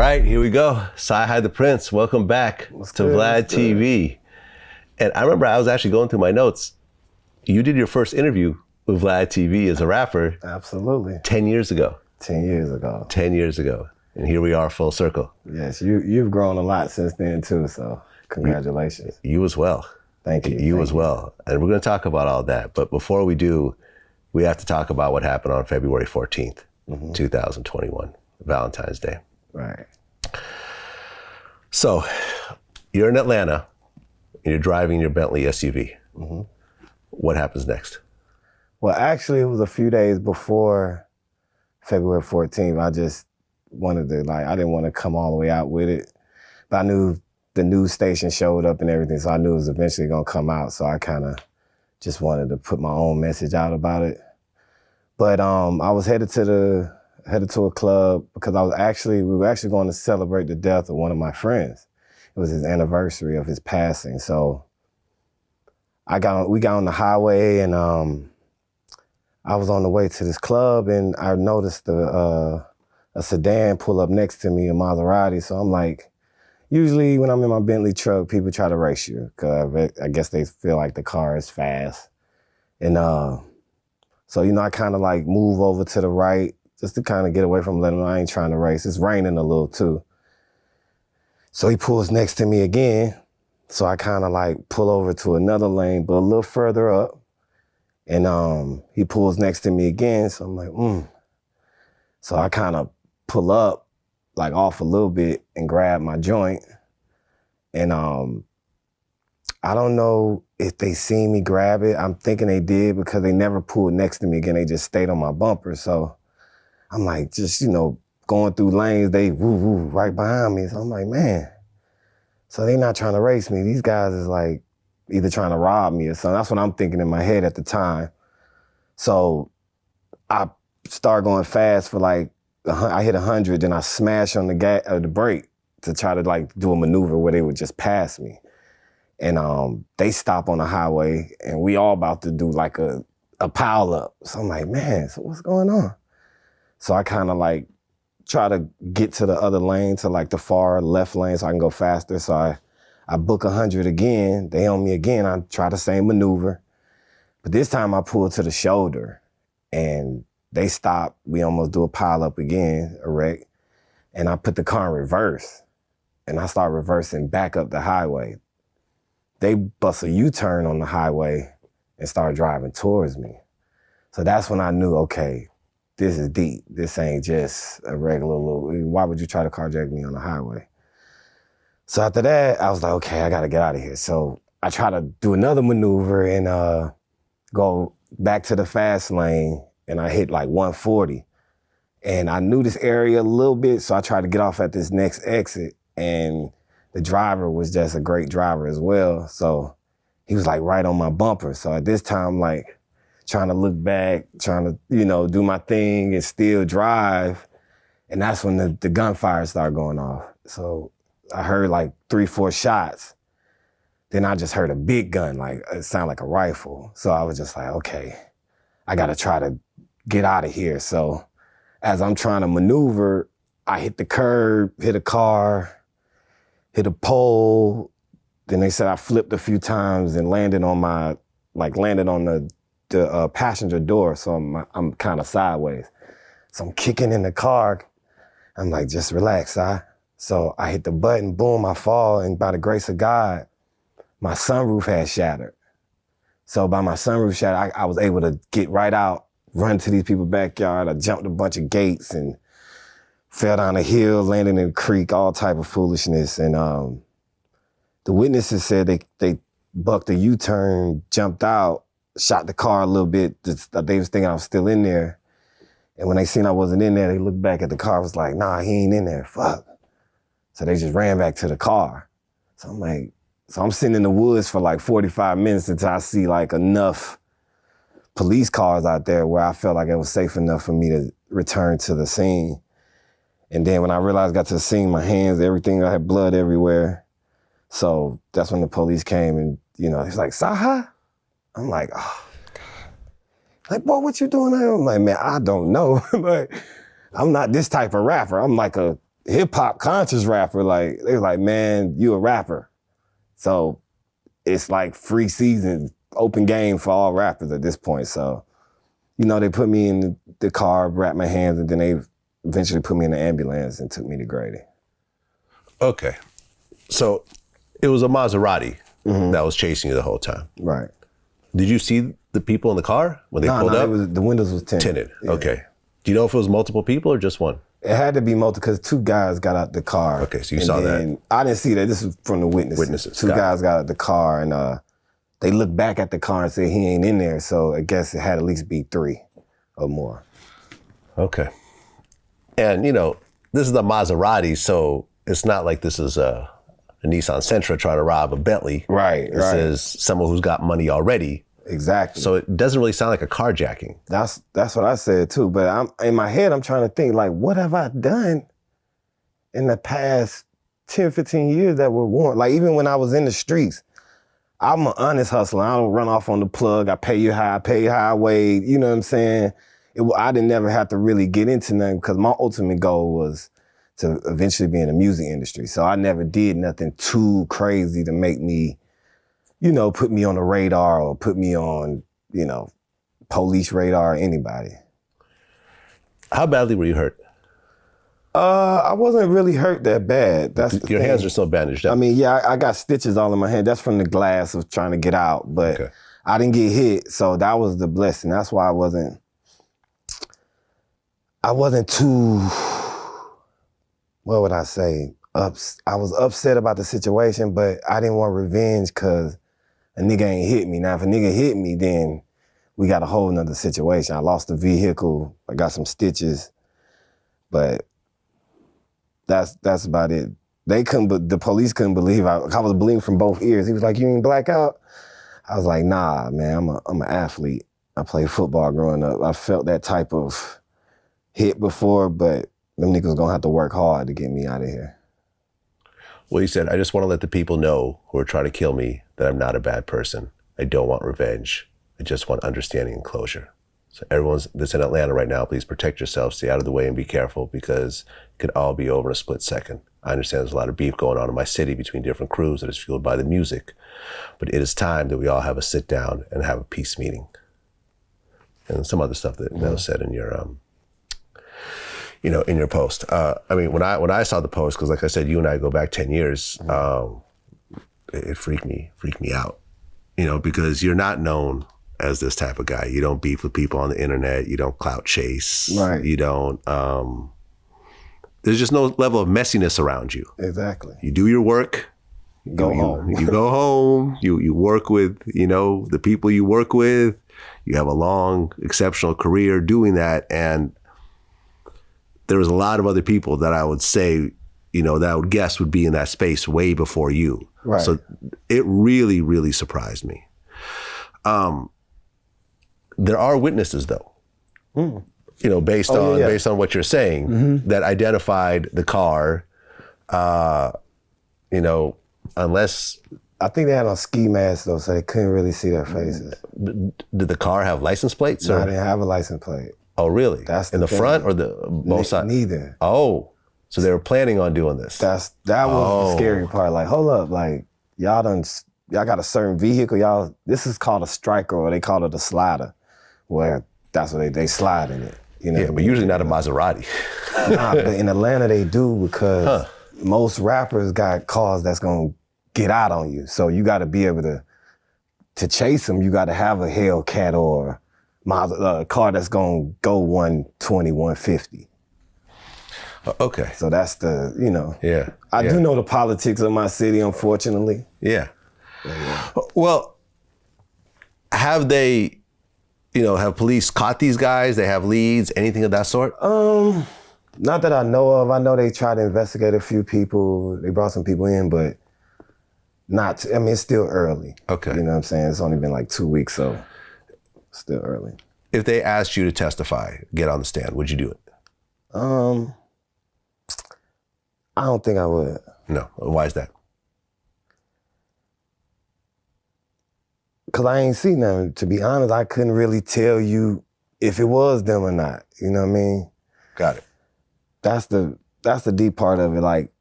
right, here we go. Cyhi The Prynce, welcome back to VladTV. And I remember I was actually going through my notes. You did your first interview with VladTV as a rapper. Absolutely. 10 years ago. 10 years ago. 10 years ago. And here we are, full circle. Yes, you've grown a lot since then too, so congratulations. You as well. Thank you. You as well. And we're going to talk about all that. But before we do, we have to talk about what happened on February 14th, 2021, Valentine's Day. Right. So you're in Atlanta and you're driving your Bentley SUV. What happens next? Well, actually, it was a few days before February 14th. I just wanted to, I didn't want to come all the way out with it. But I knew the news station showed up and everything, so I knew it was eventually going to come out. So I kind of just wanted to put my own message out about it. But I was headed to a club because we were actually going to celebrate the death of one of my friends. It was his anniversary of his passing. So we got on the highway and I was on the way to this club and I noticed a sedan pull up next to me, a Maserati. So I'm like, usually when I'm in my Bentley truck, people try to race you because I guess they feel like the car is fast. And so, I kind of move over to the right just to kind of get away from letting him know I ain't trying to race. It's raining a little too. So he pulls next to me again. So I kind of pull over to another lane, but a little further up. And he pulls next to me again. So I'm like, So I kind of pull up, off a little bit and grab my joint. And I don't know if they seen me grab it. I'm thinking they did because they never pulled next to me again. They just stayed on my bumper. So I'm just, going through lanes, they woo right behind me. So I'm like, man. So they not trying to race me. These guys is either trying to rob me or something. That's what I'm thinking in my head at the time. So I start going fast for I hit 100, then I smash on the brake to try to do a maneuver where they would just pass me. And they stop on the highway and we all about to do a pile up. So I'm like, man, so what's going on? So I kind of try to get to the other lane, to the far left lane so I can go faster. So I book 100 again. They on me again. I try the same maneuver. But this time I pull to the shoulder and they stop. We almost do a pile up again, a wreck. And I put the car in reverse and I start reversing back up the highway. They bust a U-turn on the highway and start driving towards me. So that's when I knew, okay, this is deep. This ain't just a regular why would you try to carjack me on the highway? So after that, I was like, okay, I gotta get out of here. So I try to do another maneuver and go back to the fast lane and I hit 140. And I knew this area a little bit, so I tried to get off at this next exit and the driver was just a great driver as well. So he was right on my bumper. So at this time, trying to look back, trying to, do my thing and still drive. And that's when the gunfire started going off. So I heard 3-4 shots. Then I just heard a big gun, it sounded like a rifle. So I was just okay, I gotta try to get out of here. So as I'm trying to maneuver, I hit the curb, hit a car, hit a pole. Then they said I flipped a few times and landed on the passenger door. So I'm kind of sideways. So I'm kicking in the car. I'm just relax, So I hit the button, boom, I fall. And by the grace of God, my sunroof had shattered. So by my sunroof shattered, I was able to get right out, run to these people's backyard. I jumped a bunch of gates and fell down a hill, landed in a creek, all type of foolishness. And the witnesses said they bucked a U-turn, jumped out, shot the car a little bit. They was thinking I was still in there. And when they seen I wasn't in there, they looked back at the car, was like, nah, he ain't in there, fuck. So they just ran back to the car. So I'm sitting in the woods for 45 minutes until I see enough police cars out there where I felt it was safe enough for me to return to the scene. And then when I realized I got to the scene, my hands, everything, I had blood everywhere. So that's when the police came and, he's like, Cyhi? I'm like, oh, boy, what you doing there? I'm like, man, I don't know. But I'm not this type of rapper. I'm a hip hop conscious rapper. Like, they was like, man, you a rapper. So it's like free season, open game for all rappers at this point. So, you know, they put me in the car, wrapped my hands, and then they eventually put me in the ambulance and took me to Grady. Okay. So it was a Maserati that was chasing you the whole time. Right. Did you see the people in the car when they pulled up? The windows was tinted. Tinted. Yeah. Okay. Do you know if it was multiple people or just one? It had to be multiple because 2 guys got out the car. Okay, so you saw that. I didn't see that. This is from the witnesses. 2 guys got out the car and they looked back at the car and said he ain't in there. So I guess it had at least be 3 or more. Okay. And, you know, this is a Maserati, so it's not like this is a Nissan Sentra trying to rob a Bentley. Right, This is someone who's got money already. Exactly. So it doesn't really sound like a carjacking. That's what I said too. But I'm in my head, I'm trying to think, like, what have I done in the past 10, 15 years that would warrant? Like, even when I was in the streets, I'm an honest hustler. I don't run off on the plug. I pay you how I weighed. You know what I'm saying? I didn't never have to really get into nothing because my ultimate goal was to eventually be in the music industry. So I never did nothing too crazy to make me, you know, put me on the radar or put me on, you know, police radar or anybody. How badly were you hurt? I wasn't really hurt that bad. That's the Your thing. hands are still bandaged up. I mean, yeah, I got stitches all in my hand. That's from the glass of trying to get out, but I didn't get hit, so that was the blessing. That's why I wasn't too, what would I say? I was upset about the situation, but I didn't want revenge because a nigga ain't hit me. Now, if a nigga hit me, then we got a whole nother situation. I lost the vehicle. I got some stitches, but that's about it. The police couldn't believe I was bleeding from both ears. He was like, "You ain't black out?" I was like, "Nah, man, I'm an athlete. I played football growing up. I felt that type of hit before, but them niggas gonna have to work hard to get me out of here." Well, you said, "I just want to let the people know who are trying to kill me that I'm not a bad person. I don't want revenge. I just want understanding and closure." So everyone that's in Atlanta right now, please protect yourselves, stay out of the way and be careful because it could all be over in a split second. I understand there's a lot of beef going on in my city between different crews that is fueled by the music, but it is time that we all have a sit down and have a peace meeting. And some other stuff that was said in your, you know, in your post. I mean, when I saw the post, because like I said, you and I go back 10 years, it freaked me out, you know, because you're not known as this type of guy. You don't beef with people on the internet. You don't clout chase. Right. You don't, there's just no level of messiness around you. Exactly. You do your work. Go home. You go home. You work with, you know, the people you work with. You have a long, exceptional career doing that. And there was a lot of other people that I would say, you know, that I would guess would be in that space way before you. Right. So it really, really surprised me. There are witnesses though, you know, based on what you're saying, that identified the car, you know, unless... I think they had on ski masks though, so they couldn't really see their faces. Did the car have license plates? No, Or? I didn't have a license plate. Oh, really? That's in the thing. front or the both sides? Neither. Oh, so they were planning on doing this. That was the scary part. Like, hold up, like y'all got a certain vehicle. This is called a striker, or they call it a slider, where that's what they slide in it. You know, yeah, but usually not a Maserati. Nah, but in Atlanta they do because most rappers got cars that's gonna get out on you. So you got to be able to chase them. You got to have a Hellcat or a car that's gonna go 120, 150. Okay. So that's the, you know. Yeah. I do know the politics of my city, unfortunately. Yeah. Well, have they, you know, have police caught these guys? They have leads, anything of that sort? Not that I know of. I know they tried to investigate a few people. They brought some people in, but I mean, it's still early. Okay. You know what I'm saying? It's only been like 2 weeks, so still early. If they asked you to testify, get on the stand, would you do it? I don't think I would. No. Why is that? Because I ain't seen them. To be honest, I couldn't really tell you if it was them or not. You know what I mean? Got it. That's the that's the deep part of it. Like,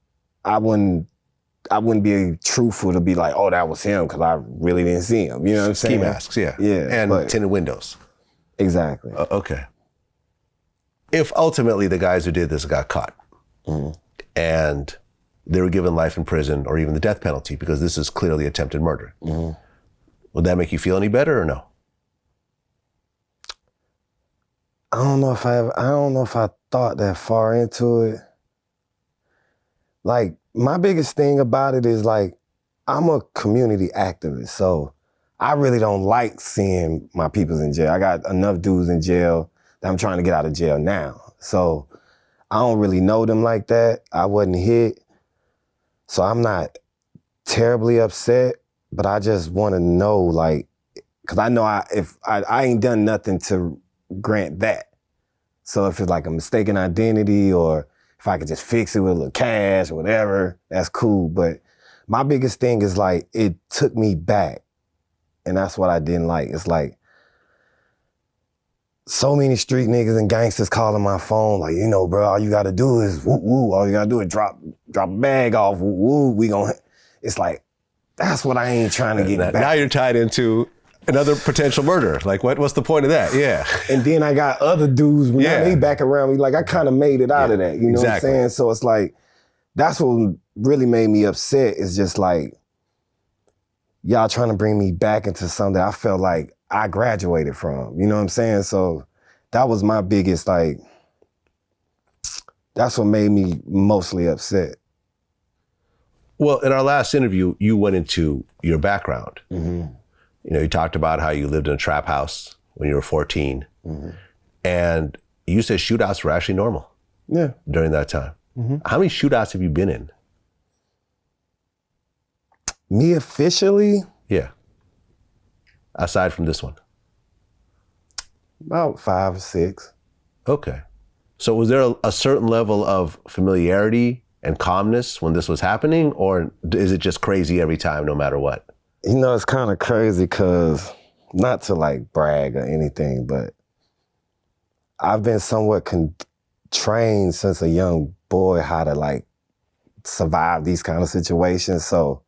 I wouldn't be truthful to be like, oh, that was him, because I really didn't see him. You know what I'm saying? Ski masks, yeah. Yeah. And tinted windows. Exactly. Okay. If ultimately the guys who did this got caught and they were given life in prison or even the death penalty, because this is clearly attempted murder, would that make you feel any better or no? I don't know if I thought that far into it. Like, my biggest thing about it is, like, I'm a community activist, so I really don't like seeing my peoples in jail. I got enough dudes in jail that I'm trying to get out of jail now. So I don't really know them like that. I wasn't hit. So I'm not terribly upset, but I just want to know, like, because I know I ain't done nothing to grant that. So if it's like a mistaken identity, or if I could just fix it with a little cash or whatever, that's cool. But my biggest thing is, like, it took me back. And that's what I didn't like. It's like, so many street niggas and gangsters calling my phone, like, you know, bro, all you gotta do is woo woo. All you gotta do is drop a bag off, woo woo. We gonna, it's like, that's what I ain't trying to get back. Now you're tied into another potential murder. Like, what's the point of that? Yeah. And then I got other dudes, when they back around me, like, I kind of made it out of that, you know what I'm saying? So it's like, that's what really made me upset, is just like, y'all trying to bring me back into something I felt like I graduated from, you know what I'm saying? So that was my biggest, like, that's what made me mostly upset. Well, in our last interview, you went into your background. You know, you talked about how you lived in a trap house when you were 14. And you said shootouts were actually normal during that time. How many shootouts have you been in? Me officially? Yeah. Aside from this one? About 5 or 6. Okay. So was there a certain level of familiarity and calmness when this was happening, or is it just crazy every time, no matter what? You know, it's kind of crazy because, not to like brag or anything, but I've been somewhat trained since a young boy how to like survive these kind of situations. So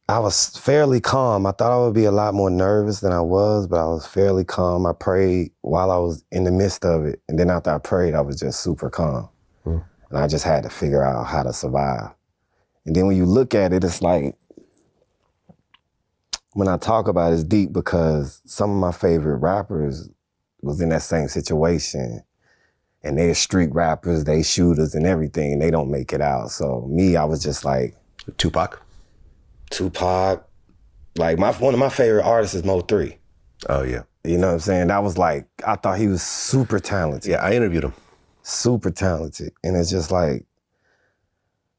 I was fairly calm. I thought I would be a lot more nervous than I was, but I was fairly calm. I prayed while I was in the midst of it. And then after I prayed, I was just super calm. And I just had to figure out how to survive. And then when you look at it, it's like, when I talk about it, it's deep, because some of my favorite rappers was in that same situation. And they're street rappers, they shooters and everything, and they don't make it out. So me, I was just like... Tupac, like one of my favorite artists is Mo3. Oh yeah. You know what I'm saying? That was like, I thought he was super talented. Yeah, I interviewed him. Super talented. And it's just like,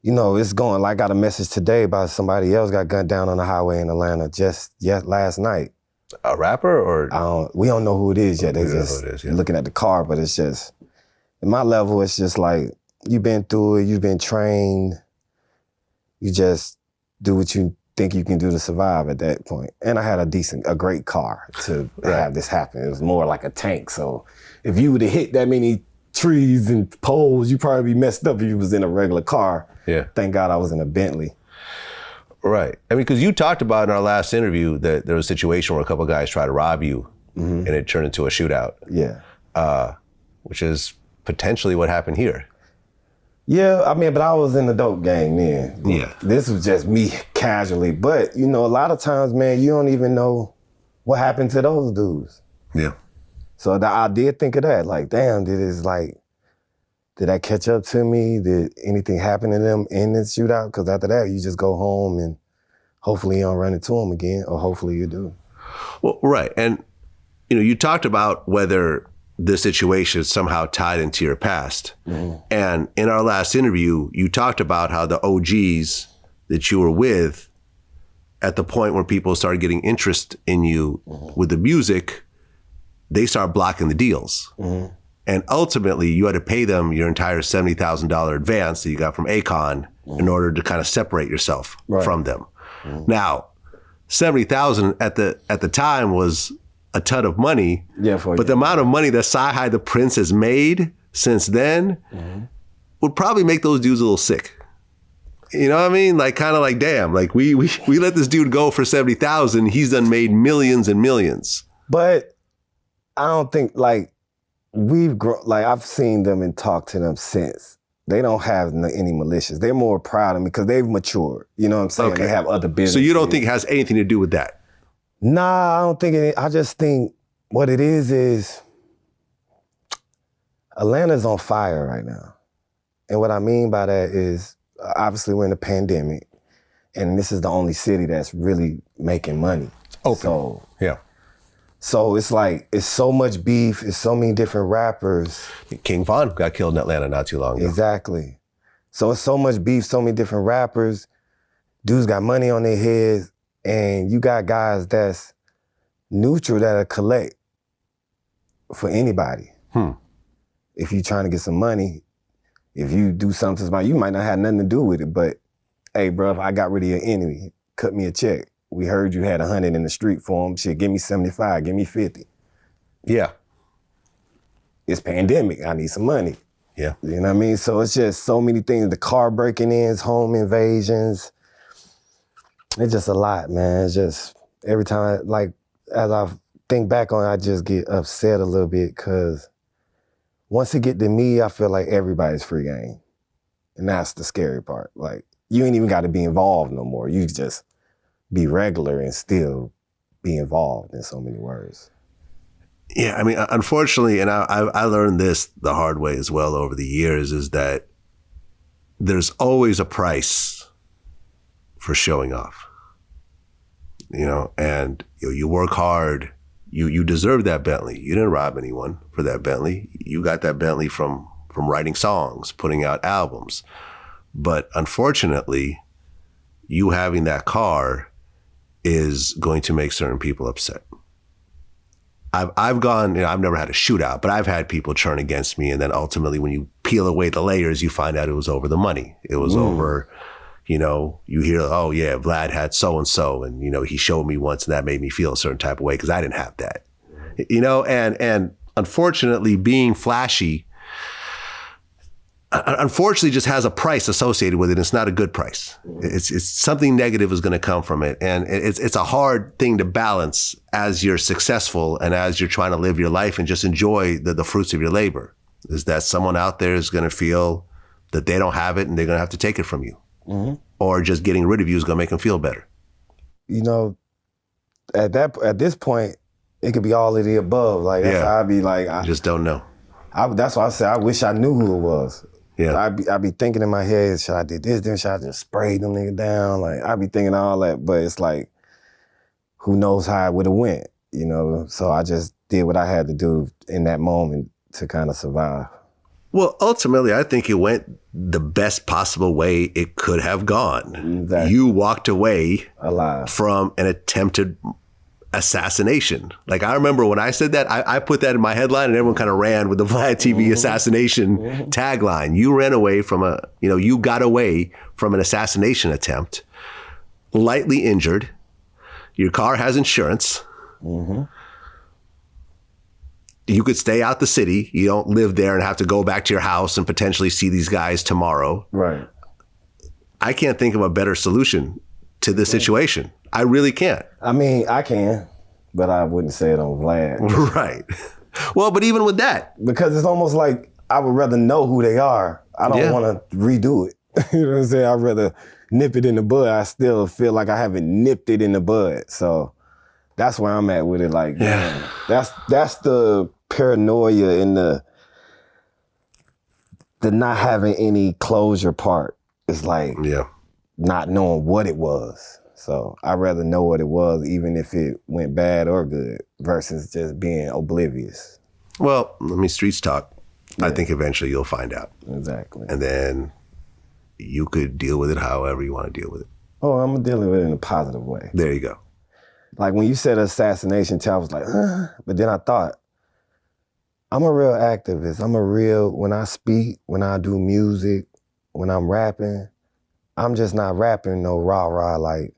you know, it's going, like, I got a message today about somebody else got gunned down on the highway in Atlanta last night. A rapper or? We don't know who it is yet. They just looking at the car, but it's just, at my level, it's just like, you've been through it, you've been trained, you just do what you think you can do to survive at that point. And I had a great car to have this happen. It was more like a tank. So if you would have hit that many trees and poles, you'd probably be messed up if you was in a regular car. Yeah. Thank God I was in a Bentley. Right. I mean, because you talked about in our last interview that there was a situation where a couple of guys tried to rob you and it turned into a shootout. Yeah. Which is potentially what happened here. Yeah, I mean, but I was in the dope gang then. Yeah. This was just me casually. But, you know, a lot of times, man, you don't even know what happened to those dudes. Yeah. So I did think of that. Like, damn, did that catch up to me? Did anything happen to them in this shootout? Because after that, you just go home and hopefully you don't run into them again, or hopefully you do. Well, right. And, you know, you talked about whether this situation is somehow tied into your past. And in our last interview, you talked about how the OGs that you were with, at the point where people started getting interest in you with the music, they started blocking the deals. And ultimately, you had to pay them your entire $70,000 advance that you got from Akon in order to kind of separate yourself from them. Now, $70,000 at the time was a ton of money, the amount of money that Cyhi The Prynce has made since then would probably make those dudes a little sick. You know what I mean? Like, kind of like, damn, like we let this dude go for 70,000. He's done made millions and millions. But I don't think, like, we've grown, like, I've seen them and talked to them since. They don't have any militias. They're more proud of me because they've matured. You know what I'm saying? Okay. They have other businesses. So you don't think it has anything to do with that? Nah, I don't think it. I just think what it is Atlanta's on fire right now. And what I mean by that is, obviously we're in a pandemic, and this is the only city that's really making money. Open. So, yeah. So it's like, it's so much beef, it's so many different rappers. King Von got killed in Atlanta not too long ago. Exactly. So it's so much beef, so many different rappers. Dudes got money on their heads, and you got guys that's neutral that'll collect for anybody. If you're trying to get some money, if you do something to somebody, you might not have nothing to do with it, but hey, bro, I got rid of your enemy. Cut me a check. We heard you had 100 in the street for him. Shit, give me 75, give me 50. Yeah. It's pandemic, I need some money. Yeah. You know what I mean? So it's just so many things. The car breaking in, home invasions. It's just a lot, man. It's just, every time, like, as I think back on it, I just get upset a little bit because once it get to me, I feel like everybody's free game. And that's the scary part. Like, you ain't even got to be involved no more. You just be regular and still be involved in so many words. Yeah, I mean, unfortunately, and I learned this the hard way as well over the years, is that there's always a price for showing off. You know, and you work hard. You deserve that Bentley. You didn't rob anyone for that Bentley. You got that Bentley from writing songs, putting out albums. But unfortunately, you having that car is going to make certain people upset. I've gone, you know, I've never had a shootout, but I've had people turn against me. And then ultimately, when you peel away the layers, you find out it was over the money. It was over, you know, you hear, oh yeah, Vlad had so-and-so, and, you know, he showed me once and that made me feel a certain type of way because I didn't have that. You know, and unfortunately, being flashy, unfortunately, just has a price associated with it. It's not a good price. It's something negative is going to come from it. And it's a hard thing to balance as you're successful and as you're trying to live your life and just enjoy the fruits of your labor, is that someone out there is going to feel that they don't have it and they're going to have to take it from you. Or just getting rid of you is going to make them feel better. You know, at this point, it could be all of the above. Like, that's how I'd be like, I just don't know. That's why I said I wish I knew who it was. Yeah. I'd be thinking in my head, should I do this, then should I just spray them niggas down? Like, I'd be thinking all that, but it's like, who knows how it would have went, you know? So I just did what I had to do in that moment to kind of survive. Well, ultimately, I think it went the best possible way it could have gone. Exactly. You walked away alive from an attempted assassination. Like, I remember when I said that, I put that in my headline and everyone kind of ran with the VladTV assassination tagline. You ran away from you got away from an assassination attempt, lightly injured. Your car has insurance. You could stay out the city. You don't live there and have to go back to your house and potentially see these guys tomorrow. Right. I can't think of a better solution to this situation. I really can't. I mean, I can, but I wouldn't say it on Vlad. Right. Well, but even with that. Because it's almost like I would rather know who they are. I don't want to redo it. You know what I'm saying? I'd rather nip it in the bud. I still feel like I haven't nipped it in the bud. So that's where I'm at with it. Like, man, that's the paranoia and the not having any closure part. It's like not knowing what it was. So I'd rather know what it was, even if it went bad or good, versus just being oblivious. Well, let me streets talk. I think eventually you'll find out. Exactly. And then you could deal with it however you want to deal with it. Oh, I'm dealing with it in a positive way. There you go. Like when you said assassination, I was like, but then I thought, I'm a real activist. When I speak, when I do music, when I'm rapping, I'm just not rapping no rah-rah. Like,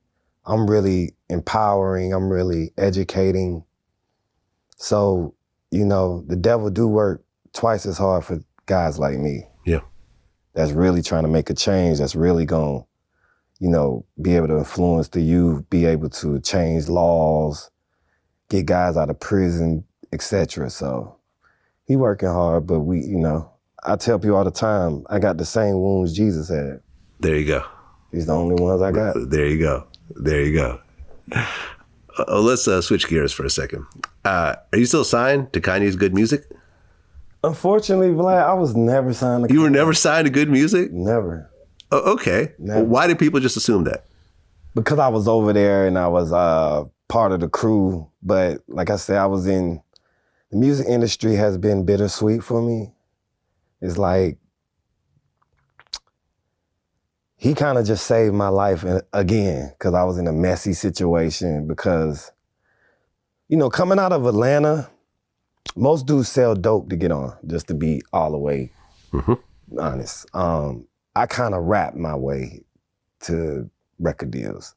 I'm really empowering, I'm really educating. So, you know, the devil do work twice as hard guys like me. Yeah. That's really trying to make a change, that's really going to, you know, be able to influence the youth, be able to change laws, get guys out of prison, etc. So he working hard, but we, you know, I tell people all the time, I got the same wounds Jesus had. There you go. These the only ones I got. There you go. There you go. Let's switch gears for a second. Are you still signed to Kanye's Good Music? Unfortunately, Vlad, I was never signed to Kanye. You were never signed to Good Music? Never. Oh, okay. Never. Well, why did people just assume that? Because I was over there and I was part of the crew. But like I said, the music industry has been bittersweet for me. It's like, he kind of just saved my life again, because I was in a messy situation. Because, you know, coming out of Atlanta, most dudes sell dope to get on, just to be all the way honest. I kind of rap my way to record deals.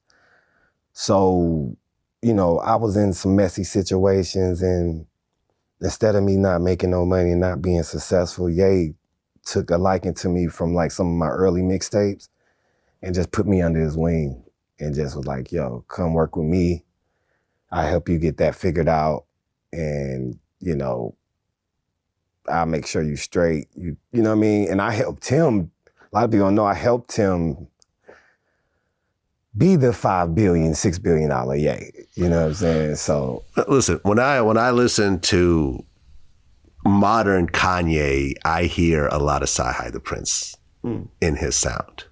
So, you know, I was in some messy situations, and instead of me not making no money and not being successful, Ye took a liking to me from like some of my early mixtapes and just put me under his wing and just was like, yo, come work with me. I help you get that figured out, and, you know, I'll make sure you straight. You know what I mean? And I helped him. A lot of people don't know, I helped him be the $5 billion, $6 billion Ye. You know what I'm saying? So listen, when I listen to modern Kanye, I hear a lot of Cyhi The Prynce in his sound.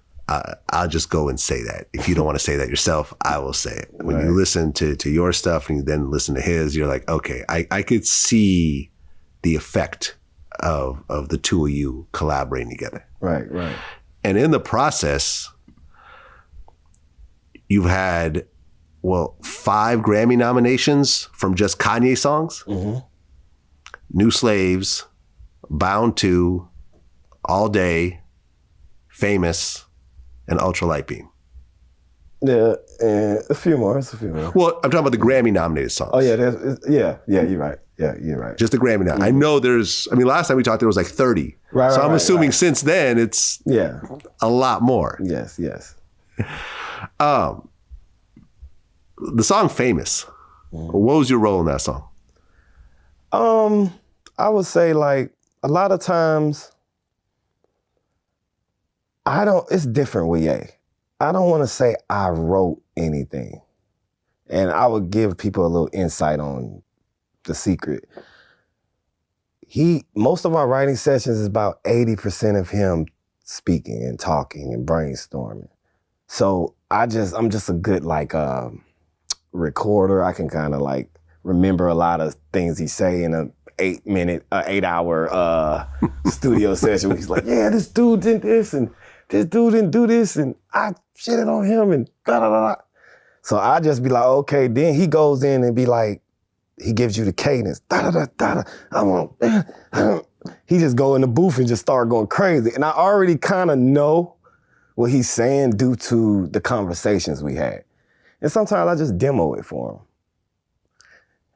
I'll just go and say that. If you don't want to say that yourself, I will say it. When you listen to your stuff and you then listen to his, you're like, okay, I could see the effect of the two of you collaborating together. Right. And in the process, you've had, 5 Grammy nominations from just Kanye songs. New Slaves, Bound to, All Day, Famous, and Ultralight Beam. Yeah, and a few more. Well, I'm talking about the Grammy nominated songs. Oh yeah, you're right. Yeah, you're right. Just the Grammy nominated. I know last time we talked there was like 30. Right. So I'm assuming since then it's a lot more. Yes. The song Famous. What was your role in that song? I would say, like, a lot of times it's different with Ye. I don't want to say I wrote anything. And I would give people a little insight on the secret. Most of our writing sessions is about 80% of him speaking and talking and brainstorming. So I'm just a good, like, recorder. I can kind of, like, remember a lot of things he say in a 8-hour studio session. He's like, yeah, this dude did this and this dude didn't do this and I shitted on him and da-da-da-da. So I just be like, okay, then he goes in and be like, he gives you the cadence, da-da-da-da-da, he just go in the booth and just start going crazy. And I already kind of know what he's saying due to the conversations we had. And sometimes I just demo it for him.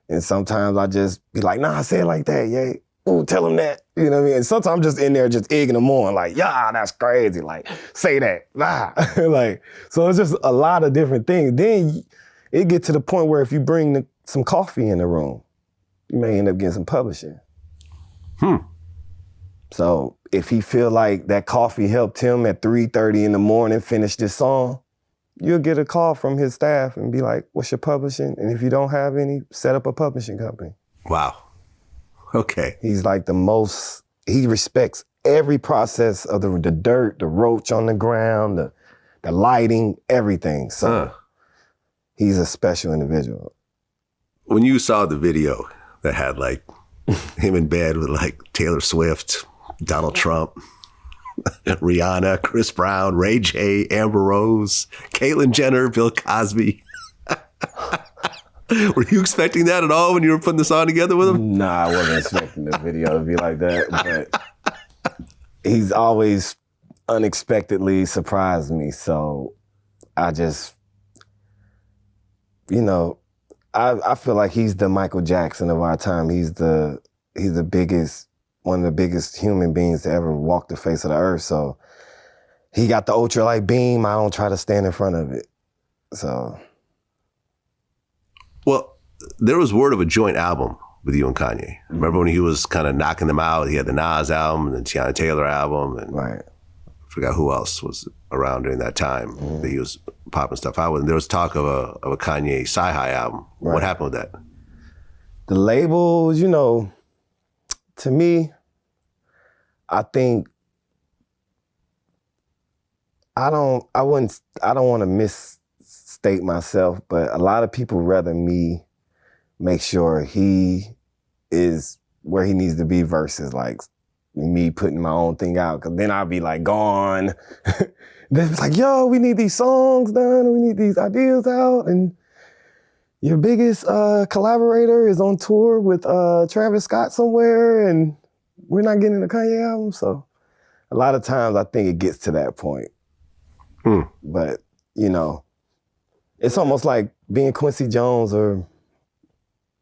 And sometimes I just be like, nah, say it like that, yeah. Ooh, tell him that. You know what I mean? And sometimes I'm just in there just egging him on, like, yeah, that's crazy. Like, say that. Like, so it's just a lot of different things. Then it get to the point where if you bring some coffee in the room, you may end up getting some publishing. So if he feel like that coffee helped him at 3:30 in the morning finish this song, you'll get a call from his staff and be like, what's your publishing? And if you don't have any, set up a publishing company. Wow. Okay. He's like he respects every process of the dirt, the roach on the ground, the lighting, everything. So he's a special individual. When you saw the video that had like him in bed with like Taylor Swift, Donald Trump, Rihanna, Chris Brown, Ray J, Amber Rose, Caitlyn Jenner, Bill Cosby. Were you expecting that at all when you were putting the song together with him? Nah, I wasn't expecting the video to be like that, but he's always unexpectedly surprised me. So I just, I feel like he's the Michael Jackson of our time. He's the biggest one of the biggest human beings to ever walk the face of the earth. So he got the ultralight beam. I don't try to stand in front of it. So. Well, there was word of a joint album with you and Kanye. Remember when he was kind of knocking them out? He had the Nas album and the Tiana Taylor album, and right. I forgot who else was around during that time that he was popping stuff out with. And there was talk of a Kanye Cyhi album. Right. What happened with that? The labels, you know, to me, I think I don't want to misstate myself, but a lot of people rather me make sure he is where he needs to be versus like me putting my own thing out, because then I'll be like gone. Then it's like, yo, we need these songs done, we need these ideas out, and your biggest collaborator is on tour with Travis Scott somewhere, and we're not getting the Kanye album. So a lot of times I think it gets to that point. But, you know, it's almost like being Quincy Jones, or,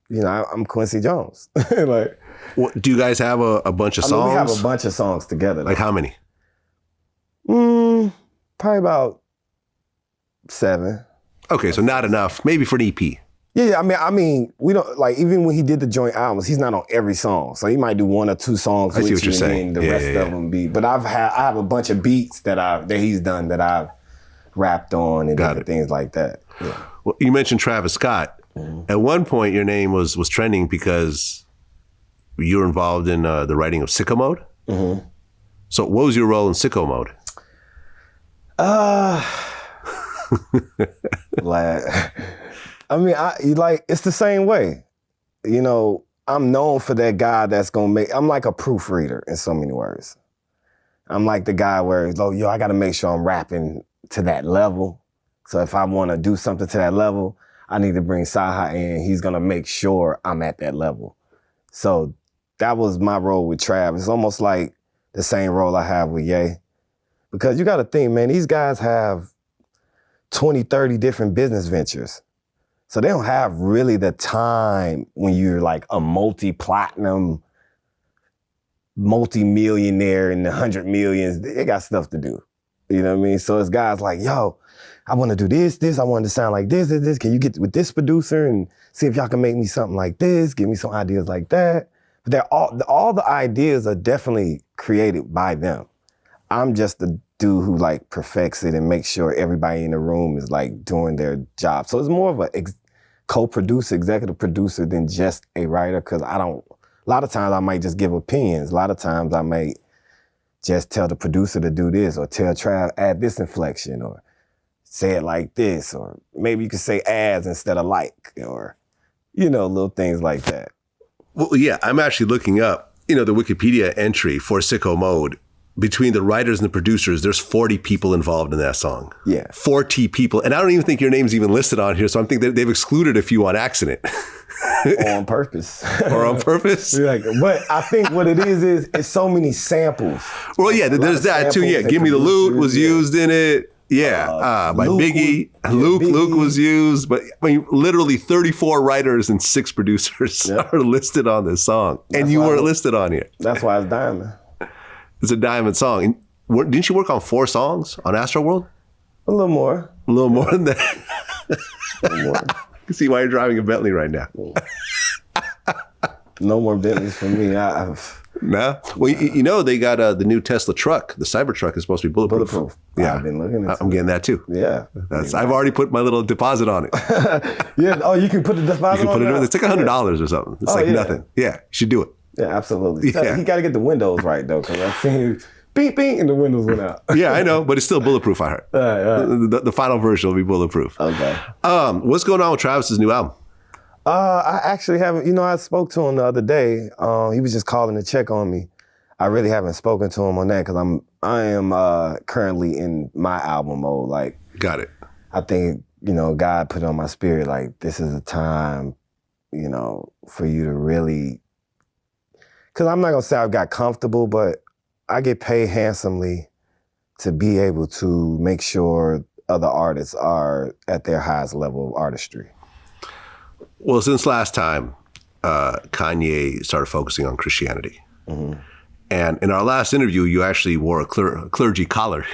you know, I'm Quincy Jones. Like, do you guys have a bunch of songs? We have a bunch of songs together. Like how many? Probably about 7. Okay, so not enough. Maybe for an EP. Yeah, I mean, we don't, like, even when he did the joint albums, he's not on every song. So he might do 1 or 2 songs with you, and the rest of them be. But I have a bunch of beats that he's done that I've rapped on and different things like that. Yeah. Well, you mentioned Travis Scott. At one point, your name was trending because you were involved in the writing of Sicko Mode. So what was your role in Sicko Mode? I mean, it's the same way. You know, I'm known for that guy that's I'm like a proofreader in so many words. I'm like the guy where, yo, I got to make sure I'm rapping to that level. So if I want to do something to that level, I need to bring Cyhi in. He's going to make sure I'm at that level. So that was my role with Trav. It's almost like the same role I have with Ye. Because you got to think, man, these guys have 20, 30 different business ventures. So they don't have really the time when you're like a multi-platinum, multi-millionaire in the 100 millions. They got stuff to do. You know what I mean? So it's guys like, yo, I want to do this. I want it to sound like this. Can you get with this producer and see if y'all can make me something like this? Give me some ideas like that. But they're all the ideas are definitely created by them. I'm just the dude who like perfects it and makes sure everybody in the room is like doing their job. So it's more of a co-producer, executive producer than just a writer, because a lot of times I might just give opinions. A lot of times I might just tell the producer to do this, or tell Trav, add this inflection, or say it like this, or maybe you could say as instead of like, or, you know, little things like that. Well, yeah, I'm actually looking up, you know, the Wikipedia entry for Sicko Mode. Between the writers and the producers, there's 40 people involved in that song. Yeah. 40 people. And I don't even think your name's even listed on here, so I'm thinking they've excluded a few on accident. Or on purpose. Or on purpose? But I think what it is it's so many samples. Well, yeah, there's that too. Yeah, Give Me the Loot was used in it. Yeah, by Biggie. Luke was used. But I mean, literally 34 writers and 6 producers are listed on this song. And you weren't listed on here. That's why it's Diamond. It's a diamond song. And didn't you work on 4 songs on Astroworld? A little more. A little more than that. A little more. I can see why you're driving a Bentley right now. No more Bentleys for me. No? Well, you know, they got the new Tesla truck. The Cybertruck is supposed to be bulletproof. Yeah. I've been looking at it. I'm getting that too. Yeah. I've already put my little deposit on it. Yeah. Oh, you can put the deposit on it? You can put it in. It's like $100 or something. It's nothing. Yeah. You should do it. Yeah, absolutely. Yeah. He got to get the windows right, though, because I've seen you beep, beep, and the windows went out. Yeah, I know, but it's still bulletproof, I heard. The final version will be bulletproof. Okay. What's going on with Travis's new album? I actually haven't, you know, I spoke to him the other day. He was just calling to check on me. I really haven't spoken to him on that because I am currently in my album mode. Like, got it. I think, you know, God put it on my spirit, like, this is a time, you know, for you to really, because I'm not going to say I've got comfortable, but I get paid handsomely to be able to make sure other artists are at their highest level of artistry. Well, since last time, Kanye started focusing on Christianity. And in our last interview, you actually wore a clergy collar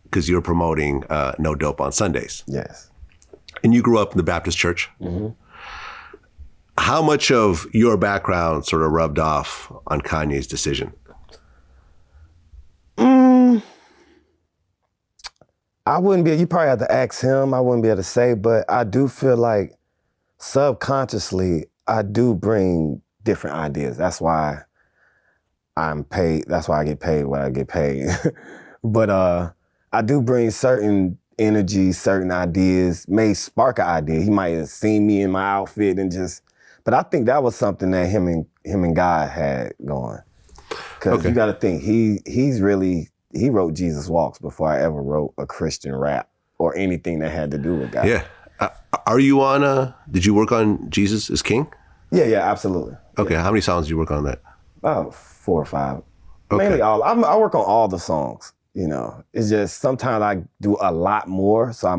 because you were promoting no dope on Sundays. Yes. And you grew up in the Baptist church. How much of your background sort of rubbed off on Kanye's decision? I wouldn't be, you probably have to ask him. I wouldn't be able to say, but I do feel like subconsciously, I do bring different ideas. That's why I'm paid. That's why I get paid what I get paid. But I do bring certain energy, certain ideas, may spark an idea. He might have seen me in my outfit and just, but I think that was something that him and God had going. Because you got to think, he wrote Jesus Walks before I ever wrote a Christian rap or anything that had to do with God. Yeah. Are you on, did you work on Jesus is King? Yeah, absolutely. Okay, yeah. How many songs did you work on that? About 4 or 5. Okay. Mainly all. I work on all the songs, you know. It's just sometimes I do a lot more, so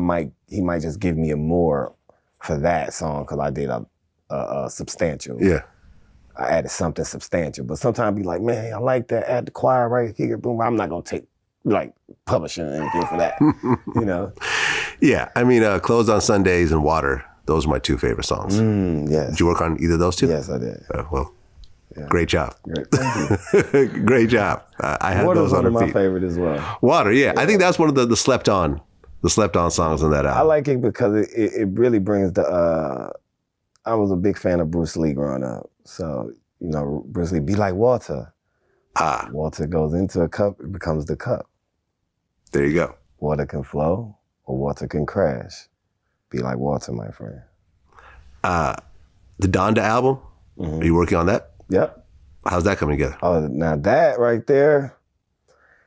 he might just give me a more for that song because I did a substantial. Yeah. I added something substantial, but sometimes I be like, man, I like that, add the choir right here, boom. I'm not gonna take like publishing or anything for that, you know? Yeah, I mean, Closed on Sundays and Water, those are my 2 favorite songs. Yes. Did you work on either of those 2? Yes, I did. Well, great job. Great. Thank you. Great job. I had Water's those on one of my repeat. favorite as well. Water, yeah. I think that's one of the slept on songs on that album. I like it because it really brings the, I was a big fan of Bruce Lee growing up. So, you know, Bruce Lee, be like water. Water goes into a cup, it becomes the cup. There you go. Water can flow or water can crash. Be like water, my friend. The Donda album, are you working on that? Yep. How's that coming together? Oh, now that right there,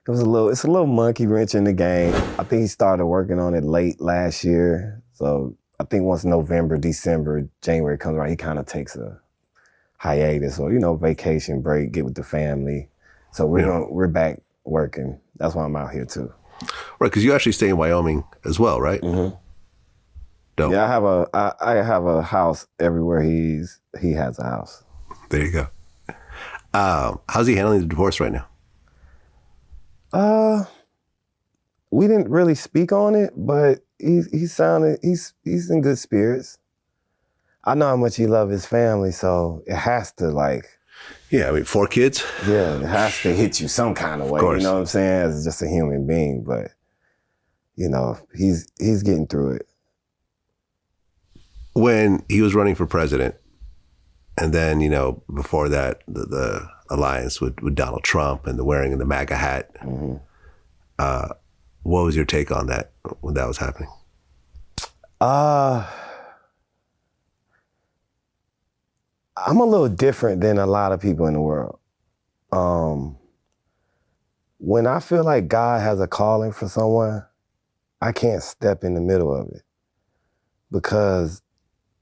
it's a little monkey wrench in the game. I think he started working on it late last year. So I think once November, December, January comes around, he kind of takes a hiatus or, you know, vacation break, get with the family. So we're back working. That's why I'm out here too. Right, because you actually stay in Wyoming as well, right? Dope. Yeah, I have a house everywhere he has a house. There you go. How's he handling the divorce right now? We didn't really speak on it, but he's in good spirits. I know how much he loves his family, so it has to Yeah, I mean, 4 kids? Yeah, it has to hit you some kind of way. You know what I'm saying? As just a human being, but you know, he's getting through it. When he was running for president, and then, you know, before that, the alliance with Donald Trump and the wearing of the MAGA hat, what was your take on that when that was happening? I'm a little different than a lot of people in the world. When I feel like God has a calling for someone, I can't step in the middle of it because,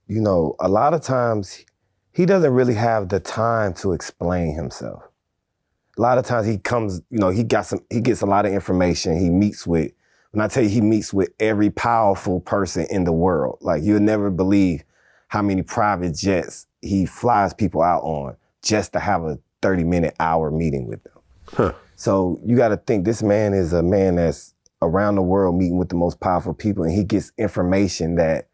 you know, a lot of times he doesn't really have the time to explain himself. A lot of times he comes, you know, he gets a lot of information. He meets with, when I tell you he meets with every powerful person in the world, like you'll never believe how many private jets he flies people out on just to have a 30-minute hour meeting with them. Huh. So you got to think this man is a man that's around the world meeting with the most powerful people, and he gets information that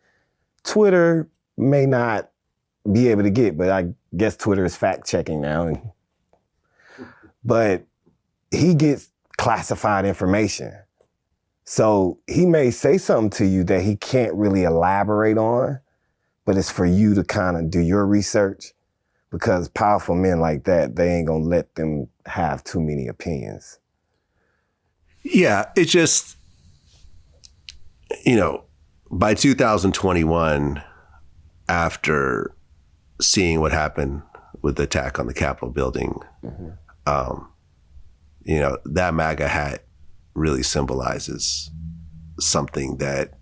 Twitter may not be able to get, but I guess Twitter is fact checking now. But he gets classified information. So he may say something to you that he can't really elaborate on, but it's for you to kind of do your research, because powerful men like that, they ain't gonna let them have too many opinions. Yeah, it's just, you know, by 2021, after seeing what happened with the attack on the Capitol building, you know, that MAGA hat really symbolizes something that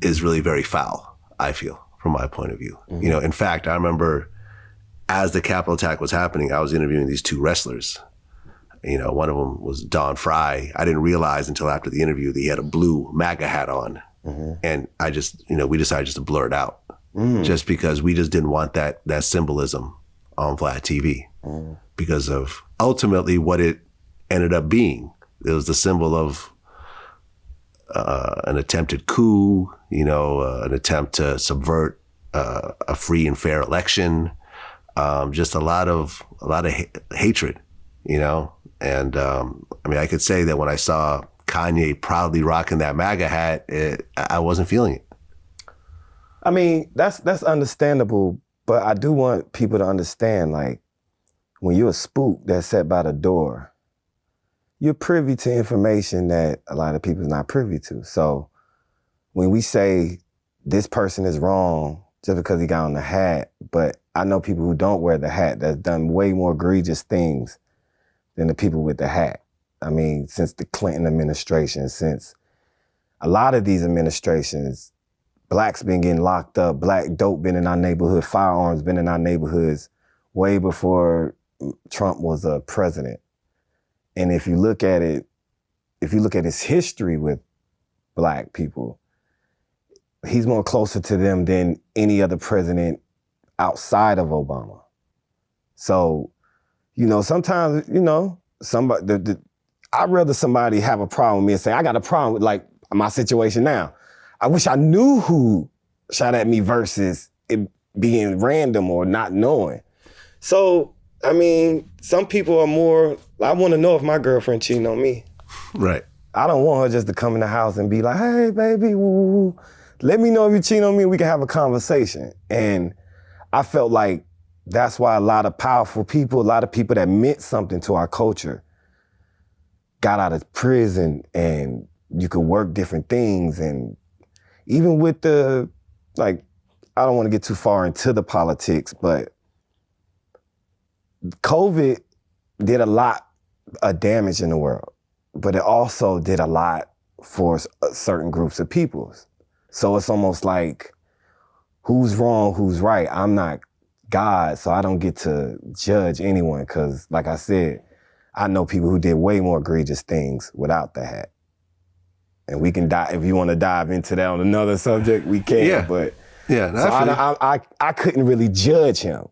is really very foul, I feel, from my point of view. You know, in fact, I remember as the Capitol attack was happening, I was interviewing these 2 wrestlers. You know, one of them was Don Fry. I didn't realize until after the interview that he had a blue MAGA hat on. And I just, you know, we decided just to blur it out just because we just didn't want that symbolism on VladTV because of ultimately what it ended up being. It was the symbol of an attempted coup, an attempt to subvert a free and fair election, just a lot of hatred, And I could say that when I saw Kanye proudly rocking that MAGA hat, I wasn't feeling it. I mean, that's understandable, but I do want people to understand, like, when you're a spook that's sat by the door, you're privy to information that a lot of people is not privy to. So when we say this person is wrong just because he got on the hat, but I know people who don't wear the hat that's done way more egregious things than the people with the hat. I mean, since the Clinton administration, since a lot of these administrations, blacks been getting locked up, black dope been in our neighborhood, firearms been in our neighborhoods way before Trump was a president. And if you look at it, if you look at his history with black people, he's more closer to them than any other president outside of Obama. So, sometimes, somebody, I'd rather somebody have a problem with me and say, I got a problem with like my situation now. I wish I knew who shot at me versus it being random or not knowing. So, I mean, some people are more, I want to know if my girlfriend cheating on me. Right. I don't want her just to come in the house and be like, hey, baby, woo. Let me know if you cheat on me and we can have a conversation. And I felt like that's why a lot of powerful people, a lot of people that meant something to our culture got out of prison and you could work different things. And even with I don't want to get too far into the politics, but COVID did a lot of damage in the world, but it also did a lot for certain groups of people. So it's almost like, who's wrong, who's right? I'm not God, so I don't get to judge anyone because, like I said, I know people who did way more egregious things without the hat. And we can dive, if you want to dive into that on another subject, we can. Yeah. But yeah, so I couldn't really judge him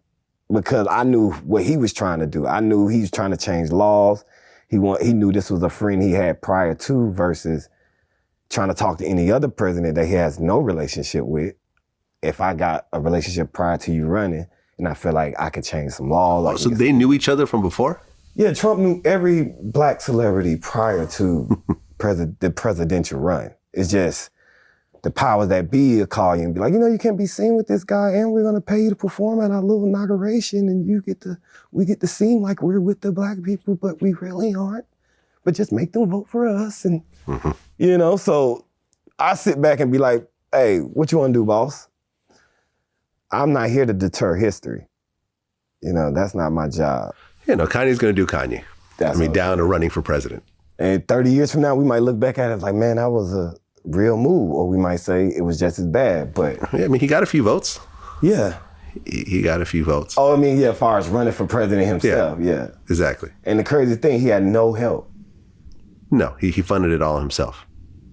because I knew what he was trying to do. I knew he was trying to change laws. He knew this was a friend he had prior to versus trying to talk to any other president that he has no relationship with. If I got a relationship prior to you running and I feel like I could change some laws. So they knew each other from before? Yeah, Trump knew every black celebrity prior to the presidential run. It's just the powers that be will call you and be like, you can't be seen with this guy and we're going to pay you to perform at our little inauguration and we get to seem like we're with the black people, but we really aren't. But just make them vote for us. And, so I sit back and be like, hey, what you want to do, boss? I'm not here to deter history. That's not my job. Kanye's going to do Kanye. Down to running for president. And 30 years from now, we might look back at it like, man, that was a real move. Or we might say it was just as bad, but. Yeah, he got a few votes. Yeah. He got a few votes. Oh, as far as running for president himself, yeah. Exactly. And the crazy thing, he had no help. No, he funded it all himself.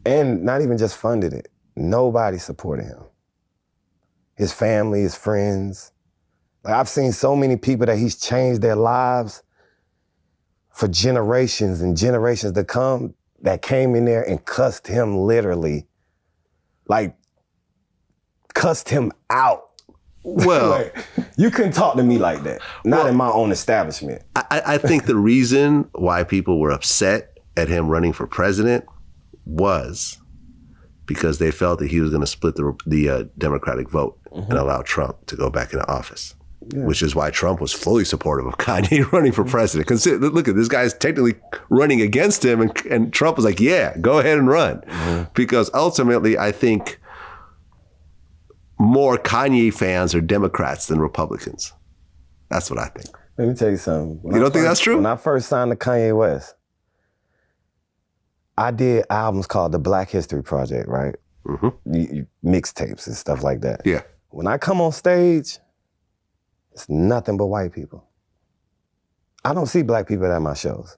And not even just funded it. Nobody supported him. His family, his friends. Like, I've seen so many people that he's changed their lives for generations and generations to come that came in there and cussed him literally. Like, cussed him out. Well, like, you couldn't talk to me like that. Not in my own establishment. I think the reason why people were upset at him running for president was because they felt that he was going to split the Democratic vote and allow Trump to go back into office. Yeah. Which is why Trump was fully supportive of Kanye running for president. Look at this guy's technically running against him, and Trump was like, yeah, go ahead and run. Because ultimately, I think more Kanye fans are Democrats than Republicans. That's what I think. Let me tell you something. You don't think that's true? When I first signed to Kanye West, I did albums called the Black History Project, right? Mixtapes and stuff like that. Yeah. When I come on stage, it's nothing but white people. I don't see black people at my shows.